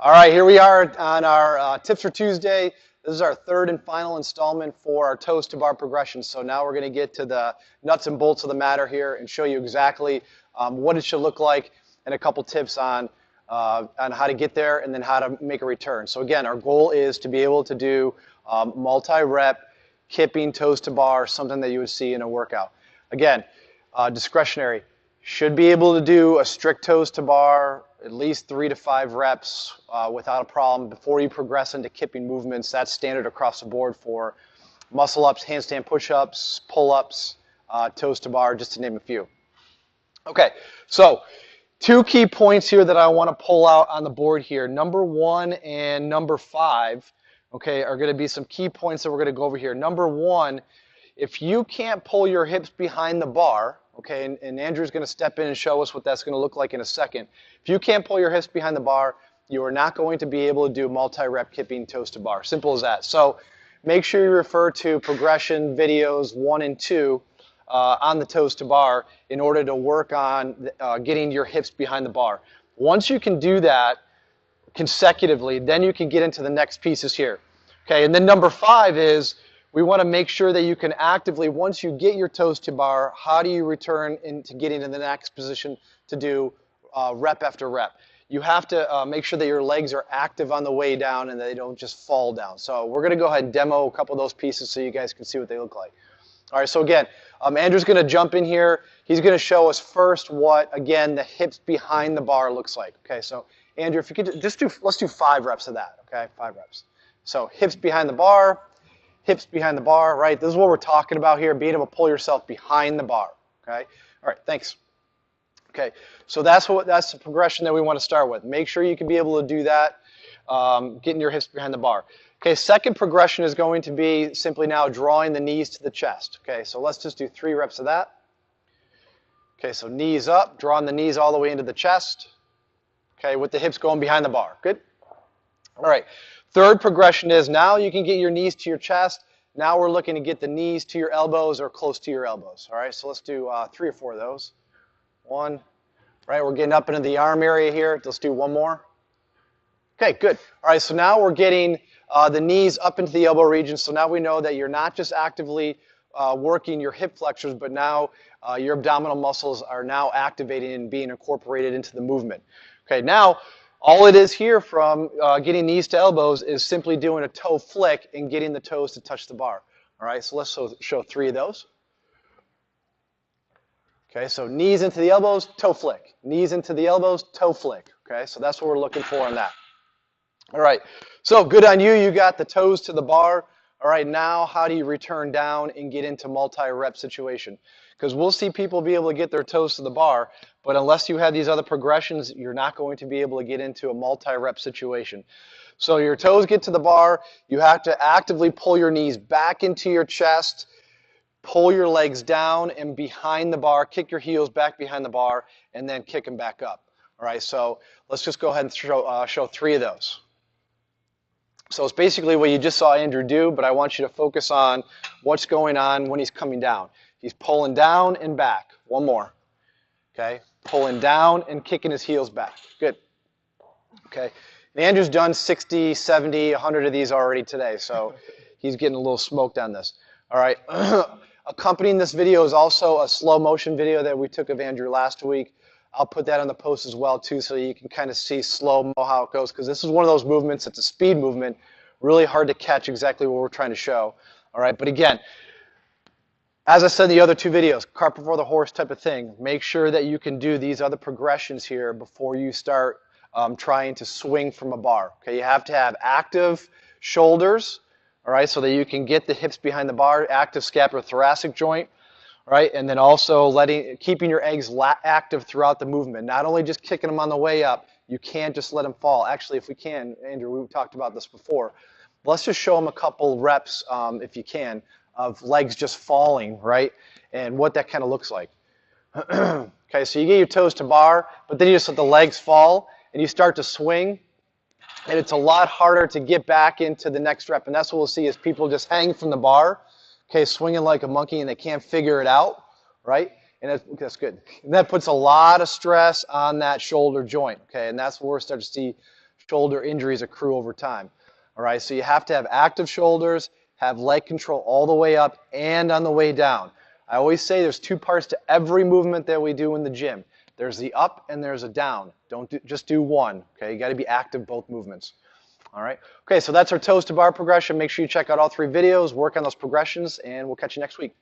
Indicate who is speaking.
Speaker 1: All right, here we are on our Tips for Tuesday. This is our third and final installment for our toes to bar progression. So now we're going to get to the nuts and bolts of the matter here and show you exactly what it should look like and a couple tips on how to get there and then how to make a return. So again, our goal is to be able to do multi-rep kipping toes to bar, something that you would see in a workout. Again, discretionary. Should be able to do a strict toes to bar, at least 3 to 5 reps without a problem before you progress into kipping movements. That's standard across the board for muscle ups, handstand push-ups, pull-ups, toes to bar, just to name a few. Okay, so two key points here that I want to pull out on the board here. Number 1 and number 5, okay, are going to be some key points that we're going to go over here. Number 1, if you can't pull your hips behind the bar, okay, and Andrew's going to step in and show us what that's going to look like in a second. If you can't pull your hips behind the bar, you are not going to be able to do multi-rep kipping toes to bar. Simple as that. So make sure you refer to progression videos 1 and 2 on the toes to bar in order to work on getting your hips behind the bar. Once you can do that consecutively, then you can get into the next pieces here. Okay, and then number 5 is we want to make sure that you can actively, once you get your toes to bar, how do you return into getting in the next position to do rep after rep? You have to make sure that your legs are active on the way down and they don't just fall down. So we're going to go ahead and demo a couple of those pieces so you guys can see what they look like. All right, so again, Andrew's going to jump in here. He's going to show us first what, again, the hips behind the bar looks like. Okay, so Andrew, if you could just let's do 5 reps of that, okay, 5 reps. So hips behind the bar. Hips behind the bar, right? This is what we're talking about here, being able to pull yourself behind the bar, okay? All right, thanks. Okay, so that's the progression that we want to start with. Make sure you can be able to do that, getting your hips behind the bar. Okay, second progression is going to be simply now drawing the knees to the chest. Okay, so let's just do 3 reps of that. Okay, so knees up, drawing the knees all the way into the chest. Okay, with the hips going behind the bar. Good? All right. Third progression is now you can get your knees to your chest. Now we're looking to get the knees to your elbows or close to your elbows. All right, so let's do 3 or 4 of those. 1. Right, we're getting up into the arm area here. Let's do 1 more. Okay, good. All right, so now we're getting the knees up into the elbow region. So now we know that you're not just actively working your hip flexors, but now your abdominal muscles are now activating and being incorporated into the movement. Okay, now all it is here from getting knees to elbows is simply doing a toe flick and getting the toes to touch the bar. All right, so let's show 3 of those. Okay, so knees into the elbows, toe flick. Knees into the elbows, toe flick. Okay, so that's what we're looking for on that. All right, so good on you. You got the toes to the bar. All right, now how do you return down and get into multi-rep situation? Because we'll see people be able to get their toes to the bar, but unless you have these other progressions, you're not going to be able to get into a multi-rep situation. So your toes get to the bar, you have to actively pull your knees back into your chest, pull your legs down and behind the bar, kick your heels back behind the bar, and then kick them back up. All right, so let's just go ahead and show 3 of those. So it's basically what you just saw Andrew do, but I want you to focus on what's going on when he's coming down. He's pulling down and back. 1 more. Okay, pulling down and kicking his heels back. Good. Okay, and Andrew's done 60, 70, 100 of these already today, so he's getting a little smoked on this. All right, accompanying this video is also a slow motion video that we took of Andrew last week. I'll put that on the post as well too, so you can kind of see slow-mo how it goes, because this is one of those movements, it's a speed movement, really hard to catch exactly what we're trying to show. All right, but again, as I said in the other 2 videos, cart before the horse type of thing. Make sure that you can do these other progressions here before you start trying to swing from a bar. Okay, you have to have active shoulders, all right, so that you can get the hips behind the bar, active scapulothoracic joint, right, and then also keeping your legs active throughout the movement. Not only just kicking them on the way up, you can't just let them fall. Actually, if we can, Andrew, we talked about this before. Let's just show them a couple reps, if you can, of legs just falling, right, and what that kind of looks like. Okay, so you get your toes to bar, but then you just let the legs fall, and you start to swing, and it's a lot harder to get back into the next rep, and that's what we'll see is people just hang from the bar, okay, swinging like a monkey, and they can't figure it out, right? And that's good. And that puts a lot of stress on that shoulder joint, okay, and that's where we're starting to see shoulder injuries accrue over time. All right, so you have to have active shoulders, have leg control all the way up and on the way down. I always say there's two parts to every movement that we do in the gym. There's the up and there's a down. Don't just do one, okay? You got to be active both movements. All right. Okay, so that's our toes to bar progression. Make sure you check out all 3 videos, work on those progressions, and we'll catch you next week.